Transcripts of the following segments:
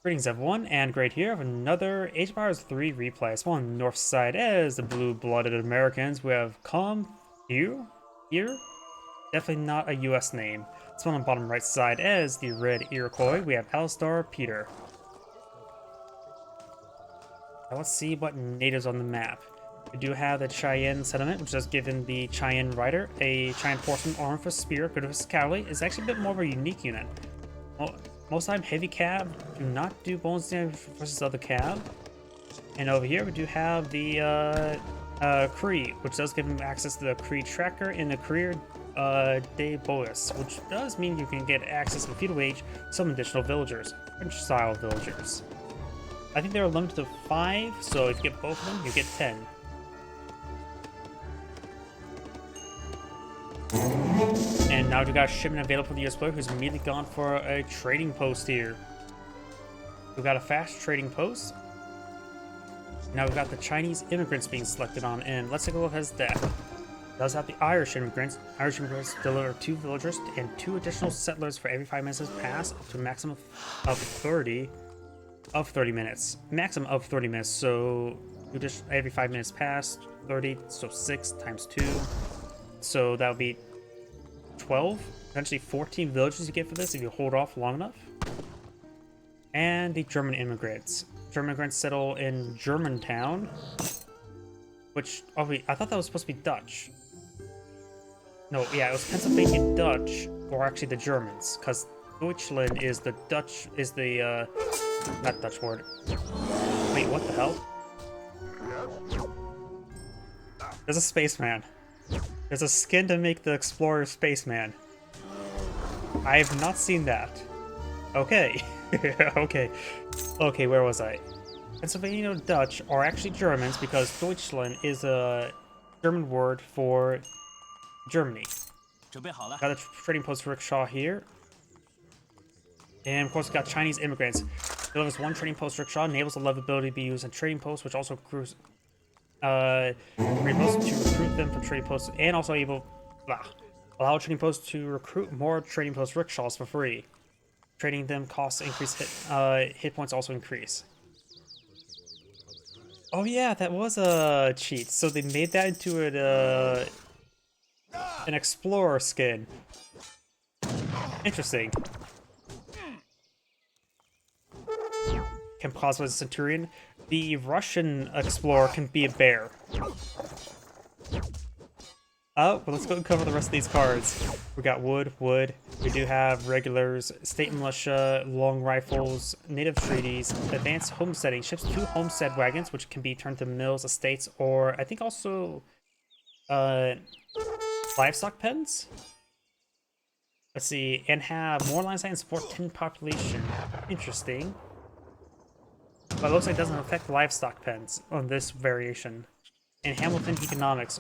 Greetings everyone, and great here of another Age of Empires 3 replay. So on the north side as the blue-blooded Americans, we have come here? Definitely not a US name. So on the bottom right side as the red Iroquois, we have Alistairpeter. Now let's see what natives on the map. We do have the Cheyenne settlement, which has given the Cheyenne rider a Cheyenne horseman armed with spear, good with his cavalry. It's actually a bit more of a unique unit. Well, most time, heavy cab do not do bonus damage versus other cab. And over here, we do have the Cree, which does give him access to the Cree tracker and the career day bonus, which does mean you can get access in feudal age to some additional villagers, French-style villagers. I think they're limited to 5, so if you get both of them, you get 10. And now we got a shipment available for the US player who's immediately gone for a trading post here. We've got a fast trading post. Now we've got the Chinese immigrants being selected on, and let's take a look at his deck. It does have the Irish immigrants. Irish immigrants deliver 2 villagers and 2 additional settlers for every 5 minutes has passed, up to a maximum of 30 minutes. Maximum of 30 minutes, so just every 5 minutes passed, 30, so 6 times 2. So that would be 12, potentially 14 villages you get for this if you hold off long enough. And the German immigrants. German immigrants settle in Germantown, which, oh wait, I thought that was supposed to be Dutch. No, yeah, it was Pennsylvania Dutch, or actually the Germans, because Deutschland is the Dutch, is the, not Dutch word. Wait, what the hell? There's a spaceman. There's a skin to make the Explorer Spaceman. I have not seen that. Okay. Okay, where was I? Pennsylvania Dutch are actually Germans because Deutschland is a German word for Germany. Got a trading post rickshaw here. And of course, we got Chinese immigrants. Delivers 1 trading post rickshaw, enables the level ability to be used in trading posts, which also accrues trading posts to recruit them for trading posts, and also allow trading posts to recruit more trading post rickshaws for free. Trading them costs increase hit points also increase. Oh yeah, that was a cheat. So they made that into an explorer skin. Interesting. Can pause with a centurion. The Russian explorer can be a bear. Oh, well, let's go and cover the rest of these cards. We got wood. We do have regulars, state militia, long rifles, native treaties, advanced homesteading, ships 2 homestead wagons, which can be turned to mills, estates, or I think also livestock pens. Let's see, and have more line sight and support 10 population. Interesting. But it looks like it doesn't affect livestock pens on this variation. In Hamilton Economics,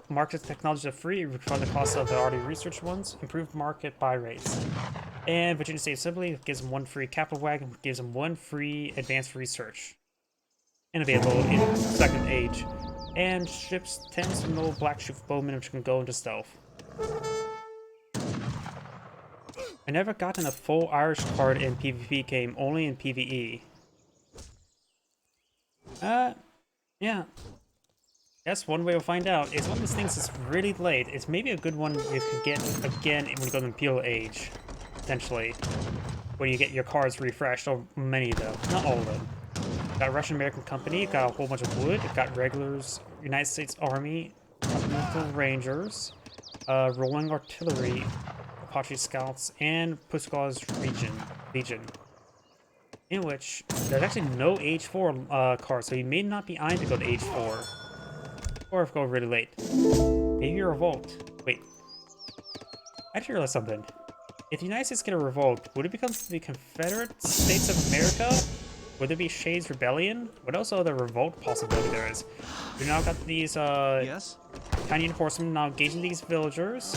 market technology are free, refund the cost of the already researched ones, improved market buy rates. And Virginia State Assembly gives them 1 free capital wagon, gives them 1 free advanced research. And available in 2nd Age. And ships 10 Seminole Black Shoot Bowmen, which can go into stealth. I never gotten a full Irish card in PvP game, only in PvE. Yeah. That's one way to find out. It's one of those things that's really late. It's maybe a good one you could get again when you go to Imperial Age, potentially. When you get your cards refreshed, or many of them, not all of them. Got a Russian-American company, got a whole bunch of wood, got regulars, United States Army, Continental Rangers, rolling artillery, Apache Scouts, and Puscaw's Legion. In which there's actually no Age 4 cards, so you may not be eyeing to go to Age 4. Or if go really late. Maybe a revolt. Wait. I just realized something. If the United States get a revolt, would it become the Confederate States of America? Would there be Shade's Rebellion? What else other revolt possibility there is? We now got these Yes? Chinese horsemen now engaging these villagers.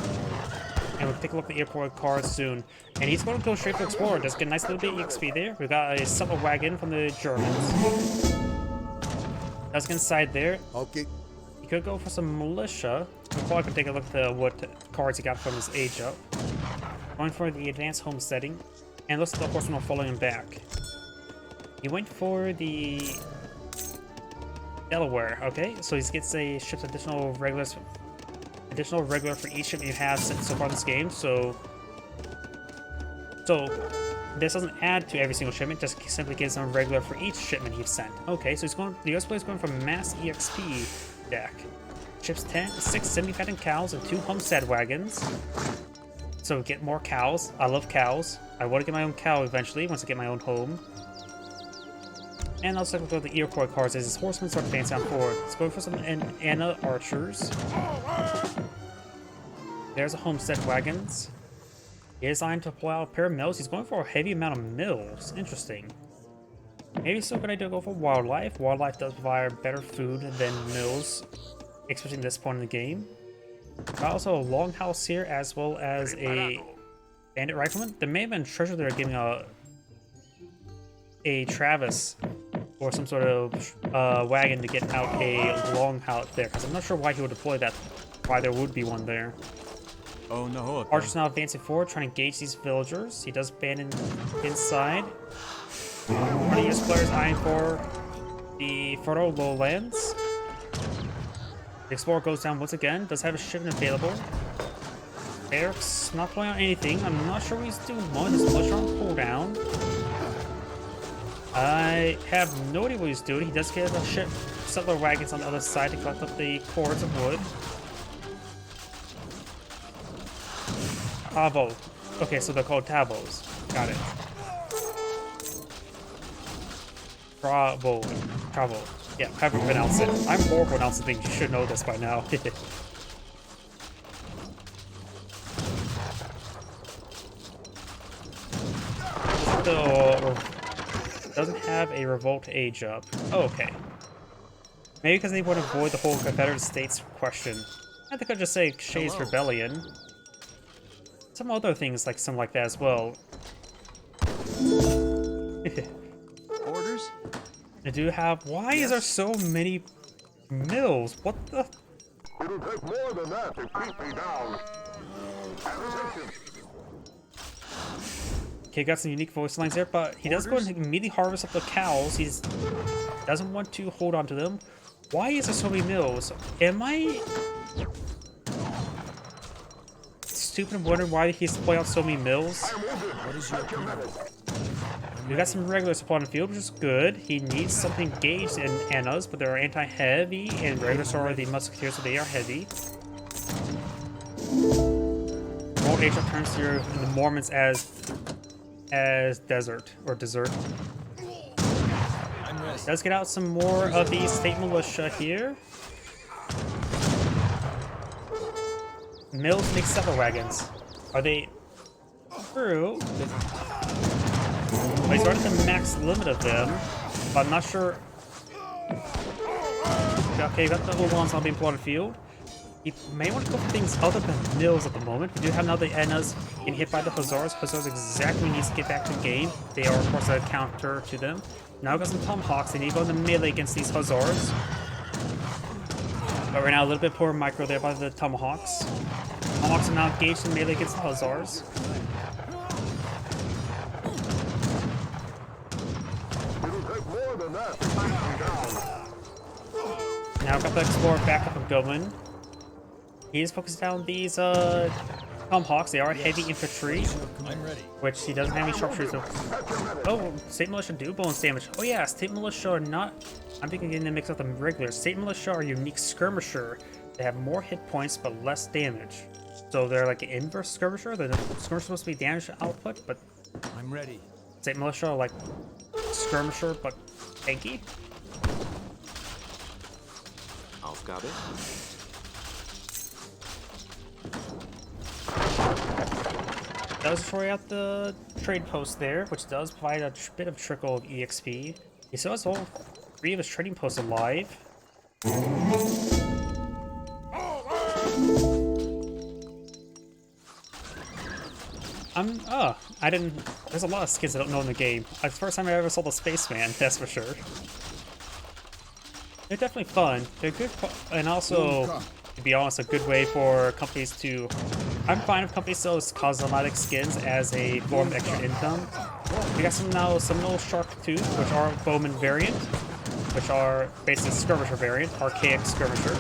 And we'll take a look at the Iroquois cards soon. And he's going to go straight for Explorer. Just get a nice little bit of XP there. We got a summer wagon from the Germans. Let's get inside there. Okay. You could go for some militia. Before I can take a look at what cards he got from his age up. Going for the advanced homesteading. And looks like the horsemen are following him back. He went for the Delaware. Okay, so he gets a ships additional regular for each shipment you have sent so far in this game. So this doesn't add to every single shipment, just simply gives him regular for each shipment you've sent. Okay, so he's going. The US player is going for mass EXP deck. Ships 6 semi-fattened cows and 2 homestead wagons. So get more cows. I love cows. I want to get my own cow eventually once I get my own home. And also go the Iroquois cards as his horsemen start advancing on forward. Let's go for some Anna archers. There's a homestead wagons. He is designed to pull out a pair of mills. He's going for a heavy amount of mills. Interesting. Maybe it's still a good idea to go for wildlife. Wildlife does provide better food than mills, especially at this point in the game. Also a longhouse here, as well as a bandit rifleman. There may have been treasure there giving a Travis or some sort of wagon to get out a longhouse there, because I'm not sure why he would deploy that. Why there would be one there. Oh no! Archer's now advancing forward, trying to engage these villagers. He does abandon inside. One of these players eyeing for the fertile lowlands. The explorer goes down once again. Does have a shipment available. Eric's not pulling out anything. I'm not sure what he's doing. His militia on cooldown. I have no idea what he's doing. He does get a ship settler wagons on the other side to collect up the cords of wood. Tavo. Okay, so they're called Tavos. Got it. Bravo. Bravo. Yeah, however you pronounce it. I'm horrible pronouncing things. You should know this by now. Doesn't have a revolt age up. Oh, okay. Maybe because they want to avoid the whole Confederate States question. I think I'll just say Shay's Rebellion. Some other things like something like that as well. Orders? I do have. Why is there so many mills? What the? It'll take more than that to keep me down. Okay, got some unique voice lines there, but he does go and immediately harvest up the cows. He doesn't want to hold on to them. Why is there so many mills? Am I stupid and wondering why he's pulling out so many mills? What is your command? We got some regular supply on the field, which is good. He needs something gauged in Anna's, but they're anti-heavy, and regular are the musketeers, so they are heavy. Lord.agion turns to the Mormons as desert or dessert. Does get out some more of the state militia here. Mills make settler wagons. Are they true? He's already the max limit of them, but I'm not sure. Okay, you got the little ones on being plotted field. He may want to go for things other than mills at the moment. We do have now the Ennas getting hit by the Hussars. Hussars exactly needs to get back to the game. They are, of course, a counter to them. Now we've got some Tomahawks. They need to go into melee against these Hussars. But right now, a little bit poor micro there by the Tomahawks. Tomahawks are now engaged in melee against the Hussars. Now we've got the Explorer back up and going. He is focused down these Tomahawks. They are heavy infantry, which he doesn't have any sharpshooters. Oh, State Militia do bonus damage. Oh yeah, State Militia are not. I'm thinking getting to mix up the regulars. State Militia are unique skirmisher. They have more hit points but less damage. So they're like an inverse skirmisher. The skirmisher is supposed to be damage output, but I'm ready. State Militia are like skirmisher but tanky. Aufgabe. Does destroy out the trade post there, which does provide a bit of trickle of EXP. He still has all 3 of his trading posts alive. I didn't. There's a lot of skins I don't know in the game. It's the first time I ever saw the Spaceman, that's for sure. They're definitely fun. They're good, and also, to be honest, a good way for companies to I'm fine if companies sell cosmetic skins as a form of extra income. We got some little shark tooth, which are bowman variant, which are basically skirmisher variant, archaic skirmisher.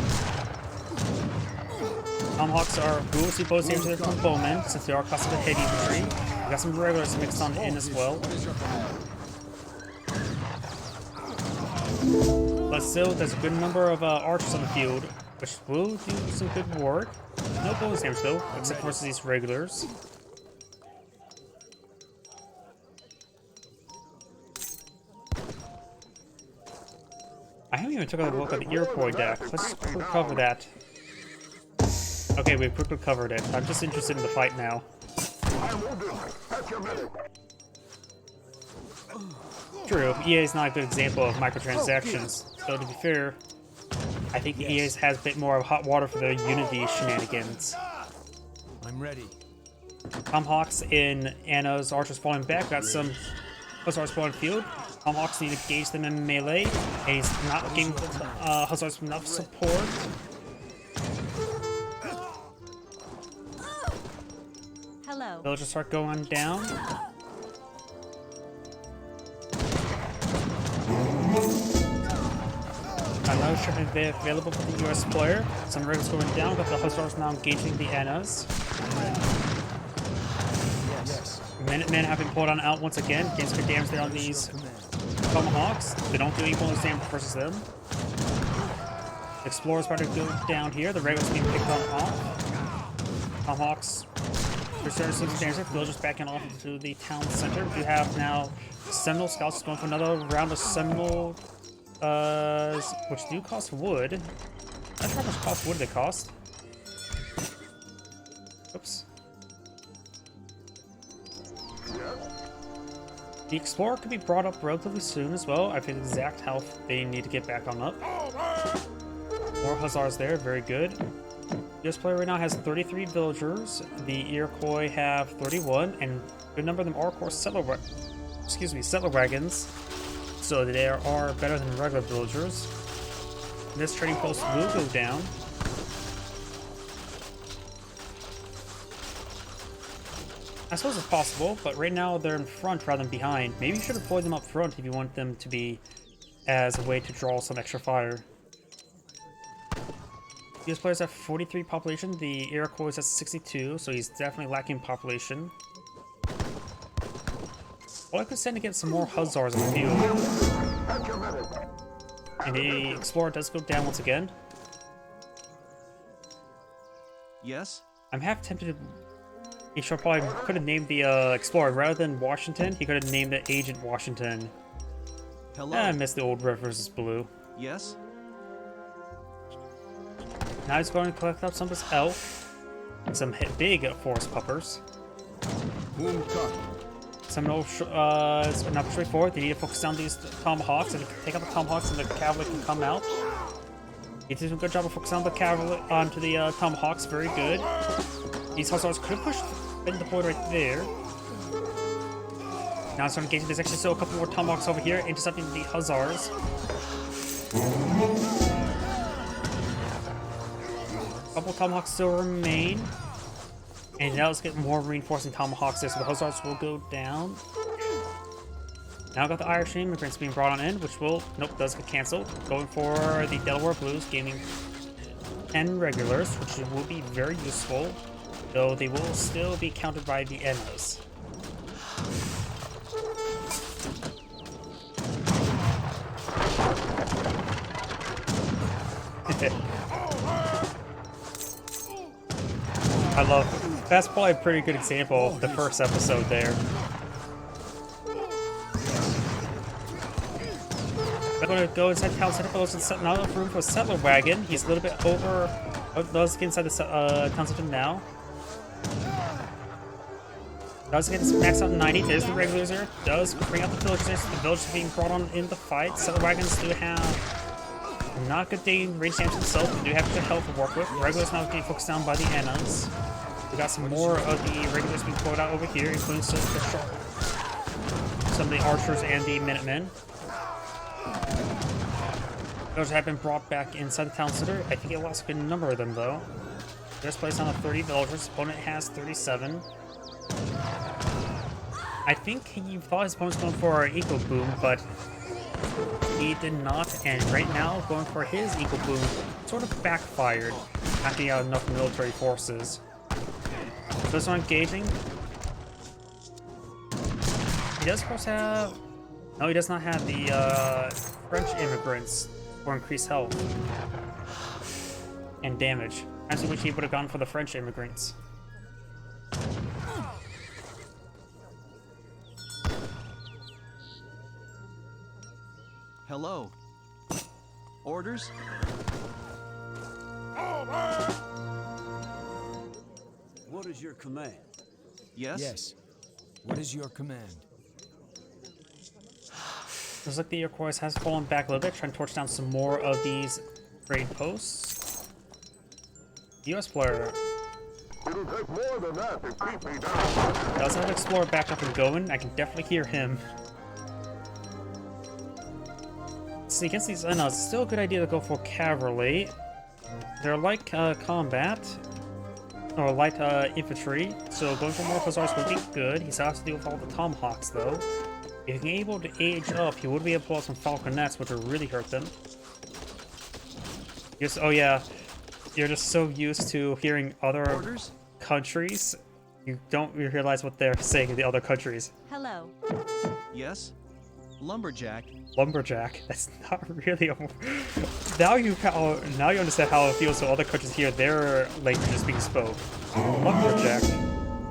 Tomahawks are dual bow damage from bowmen, since they are custom to heavy infantry. We got some regulars mixed on in as well. But still, there's a good number of archers on the field, which will do some good work. No bonus damage though, except for these regulars. I haven't even took a look at the Iroquois deck. Let's quickly cover that. Okay, we've quickly covered it. I'm just interested in the fight now. True, EA is not a good example of microtransactions. Though to be fair, I think EA has a bit more of hot water for the Unity shenanigans. I'm ready. Tomahawks in Anna's archers falling back. Got some hussars falling field. Tomahawks need to gauge them in melee. And he's not giving hussars enough support. Hello. Villagers start going down. Another shipment available for the US player. Some regulars going down, but the hussars now engaging the Annas. Yes. Minutemen have been pulled on out once again. Gains good damage there on these Tomahawks. They don't do equal damage versus them. Explorers about to go down here. The regulars being picked on off. Tomahawks. There's some damage there. Villagers backing off into the town center. We have now Seminole Scouts going for another round of Seminole, which do cost wood. I'm not sure how much cost wood they cost. Oops. The Explorer could be brought up relatively soon as well. I forget the exact health they need to get back on up. More Hussars there, very good. This player right now has 33 villagers. The Iroquois have 31, and a good number of them are, of course, settler wagons. So they are better than regular villagers. This trading post will go down. I suppose it's possible, but right now they're in front rather than behind. Maybe you should deploy them up front if you want them to be as a way to draw some extra fire. US players have 43 population, the Iroquois has 62, so he's definitely lacking population. Well, I could send to get some more Hussars in the field. And the Explorer does go down once again. Yes? I'm half tempted to... He should probably could have named the Explorer rather than Washington. He could have named it Agent Washington. Hello? I miss the old red versus blue. Yes? Now he's going to collect up some of his elf. And some big forest puppers. Some is not straightforward. They need to focus on these Tomahawks and take out the Tomahawks and the cavalry can come out. He did a good job of focusing on the cavalry onto the Tomahawks, very good. These Hussars could have pushed been deployed right there. Now it's starting to engage. There's actually still a couple more Tomahawks over here, intercepting the Hussars. A couple Tomahawks still remain. And now let's get more reinforcing Tomahawks there, so the Hussars will go down. Now I've got the Irish immigrants being brought on in, which will, nope, does get cancelled. Going for the Delaware Blues, gaining 10 regulars, which will be very useful, though they will still be countered by the Ennas. I love, that's probably a pretty good example of the first episode there. I'm going to go inside the town center, but there's not enough room for a settler wagon. He's a little bit over, does get inside the town center now. Does get maxed out 90, there's the regulars there. Does bring out the villagers there, so the villagers are being brought on in the fight. Settler wagons do have not good range damage themselves, they do have good health to work with. Regulars now getting focused down by the Ennas. We got some more of the regulars being pulled out over here, including some of the archers and the Minutemen. Those have been brought back inside the town center. I think it lost a good number of them though. First place on the 30 villagers. Opponent has 37. I think he thought his opponent was going for an eco boom, but he did not. And right now, going for his eco boom sort of backfired after he had enough military forces. This one engaging. He does, of course, have. No, he does not have the French immigrants for increased health and damage. I actually wish he would have gone for the French immigrants. Hello. Orders? What is your command? Yes? Yes. What is your command? Looks like the Iroquois has fallen back a little bit, trying to torch down some more of these raid posts. The US player It'll take more than that to keep me down. does have Explorer back up and going. I can definitely hear him. See, against these it's still a good idea to go for cavalry. They're like combat, or light infantry, so going for more hussars would be good. He still has to deal with all the tomahawks, though. If he's able to age up, he would be able to pull out some falconets, which would really hurt them. Just, oh yeah, you're just so used to hearing other Orders? countries, you don't realize what they're saying in the other countries. Hello. Yes? Lumberjack? Lumberjack. That's not really a... Now you understand how it feels so other countries hear their languages being spoke. Lumberjack.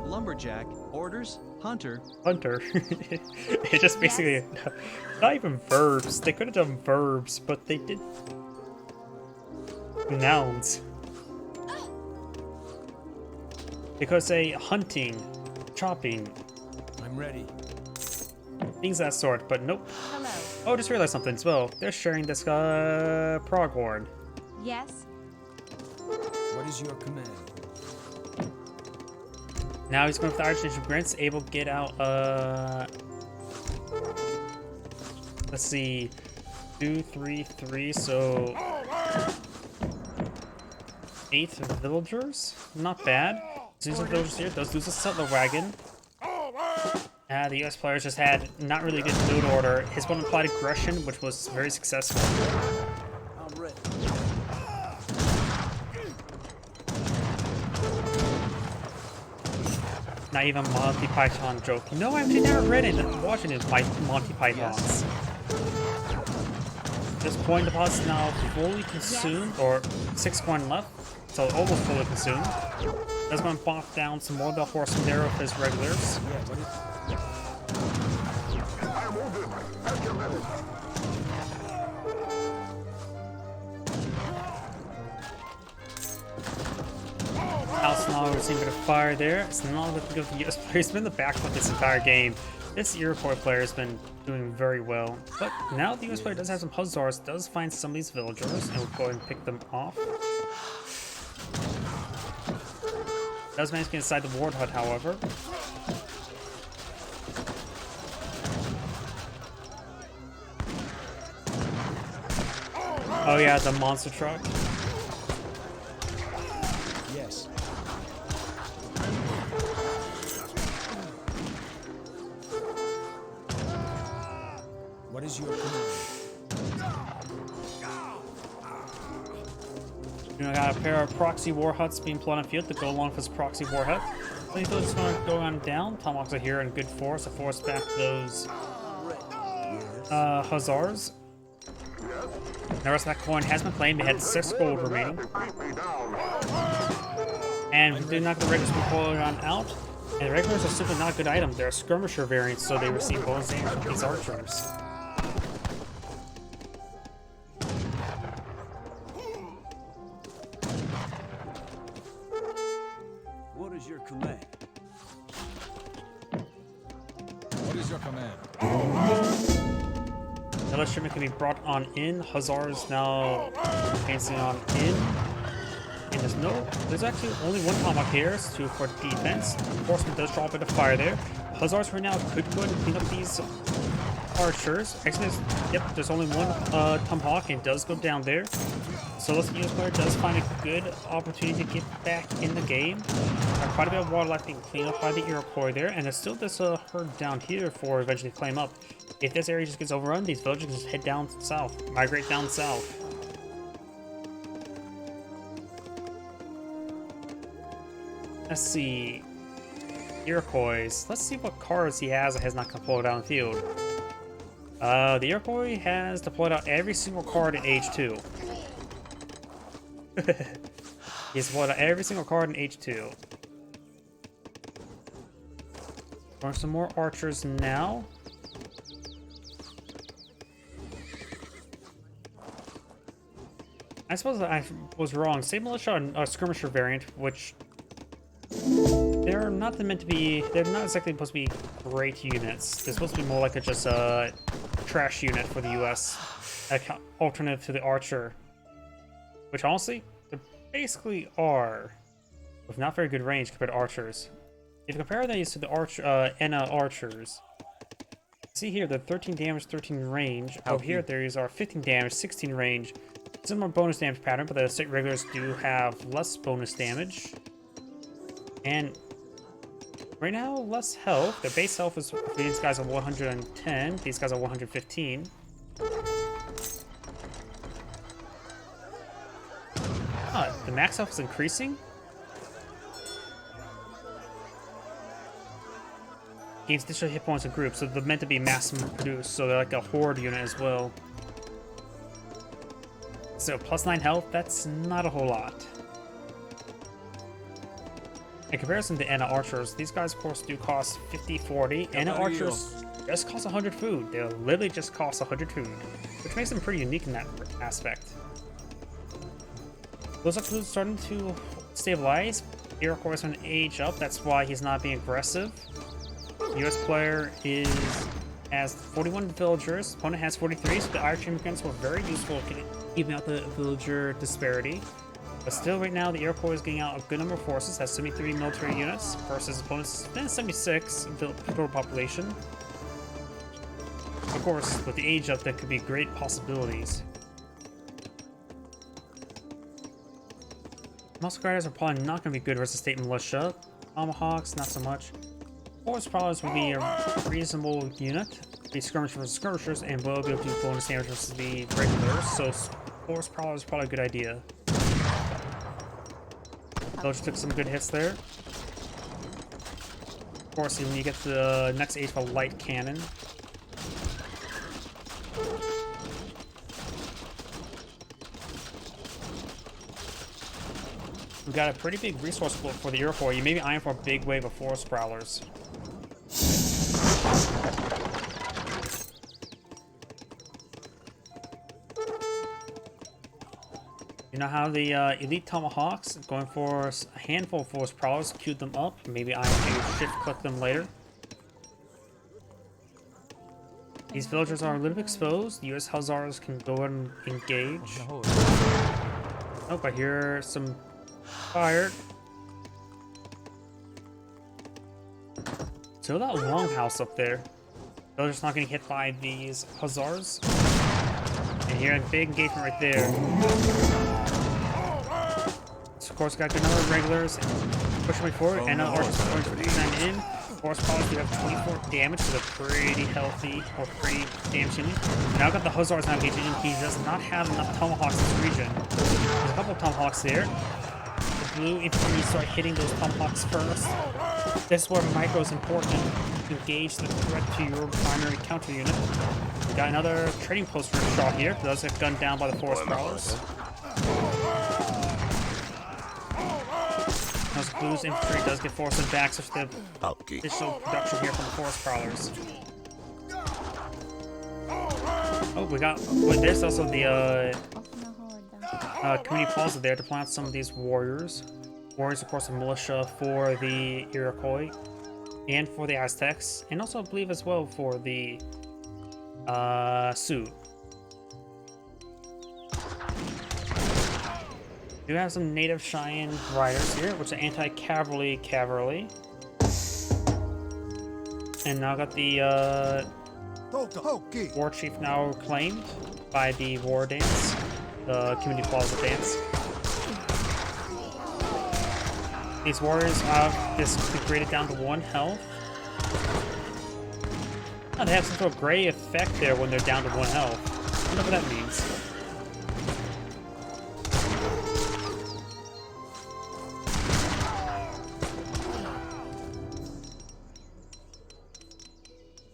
Lumberjack? Orders? Hunter? Hunter. It's just basically not even verbs. They could have done verbs, but they did nouns. Because say hunting, chopping, I'm ready. things of that sort, but nope. Hello. Oh, just realized something as well. They're sharing this pronghorn. Yes. What is your command? Now he's going for the Archbishop Grants, able to get out, let's see, 2, 3, 3, so 8 villagers? Not bad. Lose some villagers here, does lose a settler wagon. The US players just had not really good loot order. His one applied aggression, which was very successful. I'm ready. Not even Monty Python joke. No, I've actually never read it. I'm watching it by Monty Pythons. This coin deposit is now fully consumed, or 6 coin left, so almost fully consumed. That's going to bop down some more of the horse and arrow of his regulars. Yeah, what is... I'm wounded. At your minute. Alsnall receiving a bit of fire there. It's not looking good for the US player. He's been in the back foot this entire game. This Iroquois player has been doing very well. But now the US player does have some hussars, does find some of these villagers, and we'll go ahead and pick them off. Does manage to get inside the ward hut, however. Oh yeah, the monster truck. Yes. What is your command? You know, got a pair of proxy war huts being put on field to go along with this proxy war hut. So those just going to go on down. Tomahawks are here in good force to force back those hussars. The rest of that coin has been claimed. They had 6 gold remaining. And we did knock the regulars from pulling on out. And the regulars are simply not a good item. They're a skirmisher variant, so they receive bonus damage from these archers. What is your command? What is your command? Another shipment can be brought on in. Hussars now advancing on in. And there's actually only one tomahawk here, it's 2 for defense. Horseman does draw a bit of fire there. Hussars right now could go ahead and clean up these archers. Actually, yep, there's only one tomahawk and it does go down there. So this US player does find a good opportunity to get back in the game. Quite a bit of water life being cleaned up by the Iroquois there, and there's still this herd down here for eventually to claim up. If this area just gets overrun, these villagers just head down south, migrate down south. Let's see. Iroquois. Let's see what cards he has that has not deployed out in the field. The Iroquois has deployed out every single card in H2. He's deployed out every single card in H2. For some more archers now. I suppose I was wrong. Same militia and skirmisher variant, which they're not meant to be. They're not exactly supposed to be great units. They're supposed to be more like just a trash unit for the U.S. Alternative to the archer, which honestly they basically are, with not very good range compared to archers. If you compare these to the archers, see here the 13 damage, 13 range. Over here there is our 15 damage, 16 range. Similar bonus damage pattern, but the state regulars do have less bonus damage. And right now, less health. The base health is, these guys are 110, these guys are 115. The max health is increasing. Gains additional hit points in groups, so they're meant to be mass produced, so they're like a horde unit as well. So plus 9 health, that's not a whole lot. In comparison to Anna Archers, these guys of course do cost 50, 40. Anna Archers just cost 100 food. They literally just cost 100 food, which makes them pretty unique in that aspect. Those are starting to stabilize. Iroquois is going to age up, that's why he's not being aggressive. US player has 41 villagers, opponent has 43, so the Irish immigrants were very useful to even out the villager disparity. But still, right now, the Iroquois is getting out a good number of forces, has 73 military units versus opponents' 76 total population. Of course, with the age up, there could be great possibilities. Muscle Riders are probably not going to be good versus state militia. Tomahawks, not so much. Force Prowlers would be a reasonable unit. Be skirmishers versus skirmishers, and will be able to do bonus damage versus the regulars. So, Force Prowlers is probably a good idea. Those took some good hits there. Of course, when you get to the next age of a light cannon. We got a pretty big resource split for the Iroquois. You may be eyeing for a big wave of Forest Prowlers. You know how the elite tomahawks going for a handful of force prowlers, queued them up. Maybe I can shift click them later. These villagers are a little bit exposed. US Hussars can go ahead and engage. Oh, I hear some fire. So that longhouse up there. Villagers not getting hit by these Hussars. And here a big engagement right there. Of course, got a good number of regulars pushing way forward, and Archers are going to send in. Force Prowlers do have 24 damage, so they're pretty healthy, or pretty damaging. Now got the Hussars now engaging. He does not have enough Tomahawks in this region. There's a couple of Tomahawks there. The blue infantry start hitting those Tomahawks first. This is where micro is important. Engage the threat to your primary counter unit. We got another trading post for a shot here. Does get gunned down by the Force Prowlers. Those blues infantry does get forced back, so the additional production here from the Forest Prowlers. Oh, we got. Wait, there's also the community plaza there to plant some of these warriors. Warriors, of course, are militia for the Iroquois and for the Aztecs, and also I believe as well for the Sioux. We do have some native Cheyenne riders here, which are anti-cavalry cavalry. And now got the war chief now claimed by the war dance. community plaza dance. These warriors have this degraded down to 1 health. Oh, they have some sort of gray effect there when they're down to 1 health. I wonder what that means.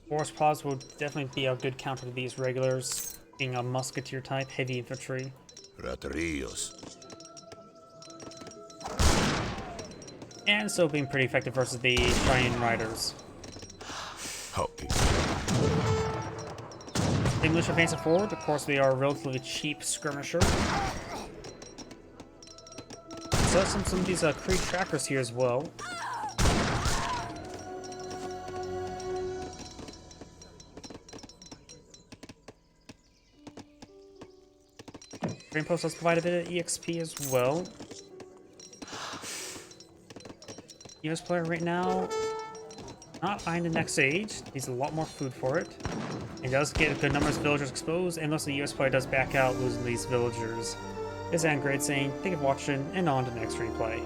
Forest Paws will definitely be a good counter to these regulars, being a musketeer type, heavy infantry. Raterillos. And so being pretty effective versus the Cheyenne Riders. Okay. The English advancing forward, of course they are a relatively cheap skirmisher. So some of these Creed trackers here as well. Grain Post does provide a bit of EXP as well. US player right now, not eyeing the next age. Needs a lot more food for it. It does get a good number of villagers exposed, and most of the US player does back out, losing these villagers. This is Angrade saying, thank you for watching, and on to the next replay.